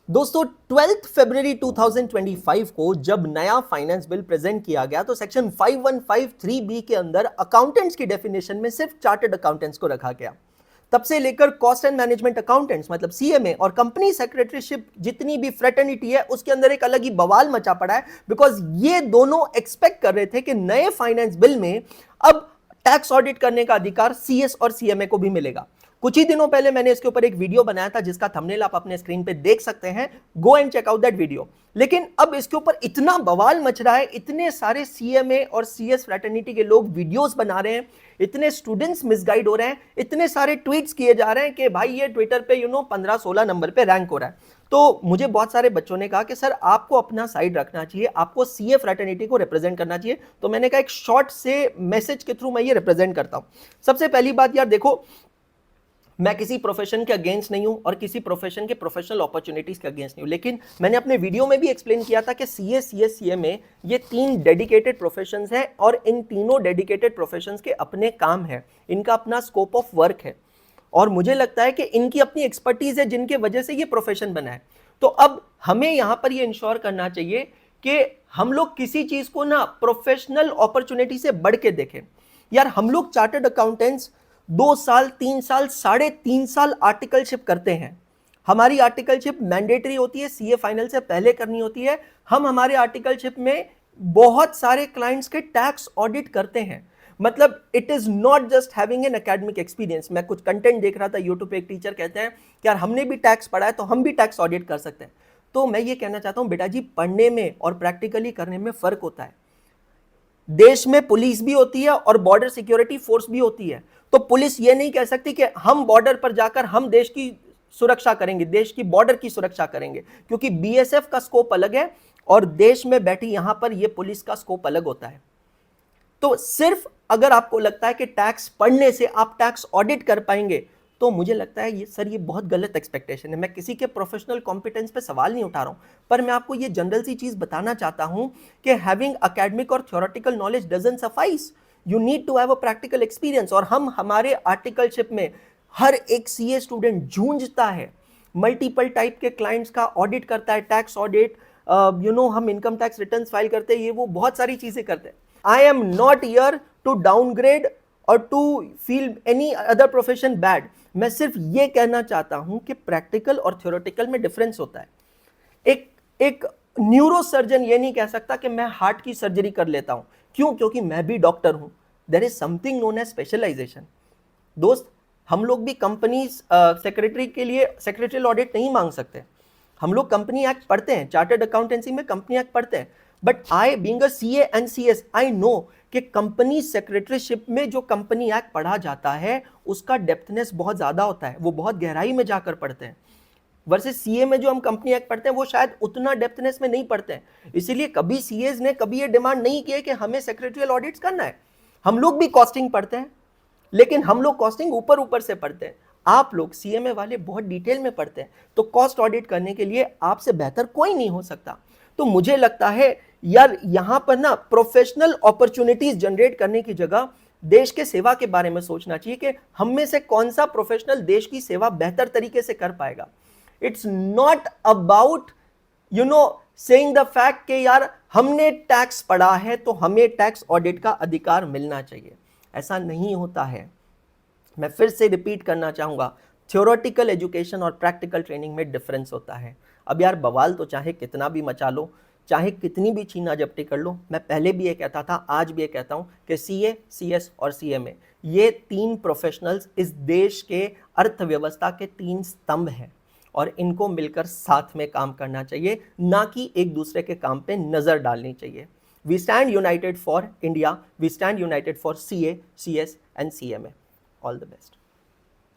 दोस्तों 12 फरवरी 2025 को जब नया फाइनेंस बिल प्रेजेंट किया गया तो सेक्शन 5153 के अंदर अकाउंटेंट्स की डेफिनेशन में सिर्फ चार्टर्ड अकाउंटेंट्स को रखा गया। तब से लेकर कॉस्ट एंड मैनेजमेंट अकाउंटेंट्स मतलब सीएमए और कंपनी सेक्रेटरीशिप जितनी भी फ्रेटर्निटी है उसके अंदर एक अलग ही बवाल मचा पड़ा है, बिकॉज ये दोनों एक्सपेक्ट कर रहे थे कि नए फाइनेंस बिल में अब टैक्स ऑडिट करने का अधिकार सीएस और सीएमए को भी मिलेगा। कुछ ही दिनों पहले मैंने इसके ऊपर एक वीडियो बनाया था जिसका थंबनेल आप अपने स्क्रीन पे देख सकते हैं, go and check out that video. लेकिन अब इसके ऊपर इतना बवाल मच रहा है, इतने सारे सीएमए और सीएस फ्रेटर्निटी के लोग वीडियोस बना रहे हैं, इतने स्टूडेंट्स मिसगाइड हो रहे हैं, इतने सारे ट्वीट्स किए जा रहे हैं कि भाई ये ट्विटर पे 15-16 नंबर पे रैंक हो रहा है। तो मुझे बहुत सारे बच्चों ने कहा कि सर आपको अपना साइड रखना चाहिए, आपको सीए फ्रेटर्निटी को रिप्रेजेंट करना चाहिए। तो मैंने कहा एक शॉर्ट से मैसेज के थ्रू मैं ये रिप्रेजेंट करता हूं। सबसे पहली बात यार देखो, मैं किसी प्रोफेशन के अगेंस्ट नहीं हूं और किसी प्रोफेशन के प्रोफेशनल अपॉर्चुनिटीज के अगेंस्ट नहीं हूं, लेकिन मैंने अपने वीडियो में भी एक्सप्लेन किया था कि सीए, सीएस, सीएमए ये 3 डेडिकेटेड प्रोफेशंस हैं और इन तीनों डेडिकेटेड प्रोफेशंस के अपने काम है, इनका अपना स्कोप ऑफ वर्क है और मुझे लगता है कि इनकी अपनी एक्सपर्टीज है जिनके वजह से ये प्रोफेशन बना है। तो अब हमें यहां पर ये इंश्योर करना चाहिए कि हम लोग किसी चीज को ना प्रोफेशनल अपॉर्चुनिटी से बढ़ के देखें। यार हम लोग चार्टर्ड अकाउंटेंट्स 2 साल, 3 साल, 3.5 साल आर्टिकलशिप करते हैं। हमारी आर्टिकलशिप मैंडेटरी होती है, सीए फाइनल से पहले करनी होती है। हम हमारे आर्टिकलशिप में बहुत सारे क्लाइंट्स के टैक्स ऑडिट करते हैं। मतलब it is not just having an academic experience. मैं कुछ कंटेंट देख रहा था यूट्यूब पे, एक टीचर कहते हैं कि यार हमने भी टैक्स पढ़ा है तो हम भी टैक्स ऑडिट कर सकते हैं। तो मैं ये कहना चाहता हूं बेटा जी, पढ़ने में और प्रैक्टिकली करने में फर्क होता है। देश में पुलिस भी होती है और बॉर्डर सिक्योरिटी फोर्स भी होती है। तो पुलिस ये नहीं कह सकती कि हम बॉर्डर पर जाकर हम देश की सुरक्षा करेंगे, देश की बॉर्डर की सुरक्षा करेंगे, क्योंकि बीएसएफ का स्कोप अलग है और देश में बैठी यहां पर यह पुलिस का स्कोप अलग होता है। तो सिर्फ अगर आपको लगता है कि टैक्स पढ़ने से आप टैक्स ऑडिट कर पाएंगे तो मुझे लगता है ये बहुत गलत एक्सपेक्टेशन है। मैं किसी के प्रोफेशनल कॉम्पिटेंस पे सवाल नहीं उठा रहा हूं, पर मैं आपको ये जनरल सी चीज बताना चाहता हूं कि हैविंग एकेडमिक और theoretical knowledge doesn't suffice, you need to have a practical experience. और हम हमारे आर्टिकलशिप में हर एक सीए स्टूडेंट जूझता है, मल्टीपल टाइप के क्लाइंट्स का ऑडिट करता है, टैक्स ऑडिट, हम इनकम टैक्स रिटर्न फाइल करते हैं, ये वो बहुत सारी चीजें करते हैं। I am not here to downgrade और to feel any other profession bad. मैं सिर्फ ये कहना चाहता हूं कि प्रैक्टिकल और थ्योरेटिकल में डिफरेंस होता है। एक न्यूरो सर्जन ये नहीं कह सकता कि मैं हार्ट की सर्जरी कर लेता हूं। क्यों? क्योंकि मैं भी डॉक्टर हूं। There is something known as specialisation. दोस्त, हम लोग भी कंपनी सेक्रेटरी के लिए सेक्रेटरियल ऑडिट नहीं मांग सकते। हम लोग कंपनी एक्ट पढ़ते हैं, चार्टर्ड अकाउंटेंसी में कंपनी एक्ट पढ़ते हैं, but I being a CA and CS I know कि कंपनी सेक्रेटरीशिप में जो कंपनी एक्ट पढ़ा जाता है उसका डेप्थनेस बहुत ज्यादा होता है, वो बहुत गहराई में जाकर पढ़ते हैं। वर्सेस सीए में जो हम कंपनी एक्ट पढ़ते हैं वो शायद उतना डेप्थनेस में नहीं पढ़ते हैं। इसीलिए कभी सीएस ने कभी ये डिमांड नहीं की है कि हमें सेक्रेटरियल ऑडिट्स करना है। हम लोग भी कॉस्टिंग पढ़ते हैं, लेकिन हम लोग कॉस्टिंग ऊपर ऊपर से पढ़ते हैं। आप लोग सीएमए वाले बहुत डिटेल में पढ़ते हैं, तो कॉस्ट ऑडिट करने के लिए आपसे बेहतर कोई नहीं हो सकता। तो मुझे लगता है यार यहां पर ना प्रोफेशनल अपॉर्चुनिटीज जनरेट करने की जगह देश के सेवा के बारे में सोचना चाहिए कि हम में से कौन सा प्रोफेशनल देश की सेवा बेहतर तरीके से कर पाएगा। It's not about saying the fact कि यार हमने टैक्स पढ़ा है तो हमें टैक्स ऑडिट का अधिकार मिलना चाहिए। ऐसा नहीं होता है। मैं फिर से रिपीट करना चाहूंगा, थ्योरेटिकल एजुकेशन और प्रैक्टिकल ट्रेनिंग में डिफरेंस होता है। अब यार बवाल तो चाहे कितना भी मचा लो, चाहे कितनी भी छीना झपटी कर लो, मैं पहले भी ये कहता था, आज भी ये कहता हूं कि सीए, सीएस और सीएमए ये 3 प्रोफेशनल्स इस देश के अर्थव्यवस्था के 3 स्तंभ हैं और इनको मिलकर साथ में काम करना चाहिए, ना कि एक दूसरे के काम पे नजर डालनी चाहिए। We stand united for India, we stand united for CA, CS and CMA. All the best.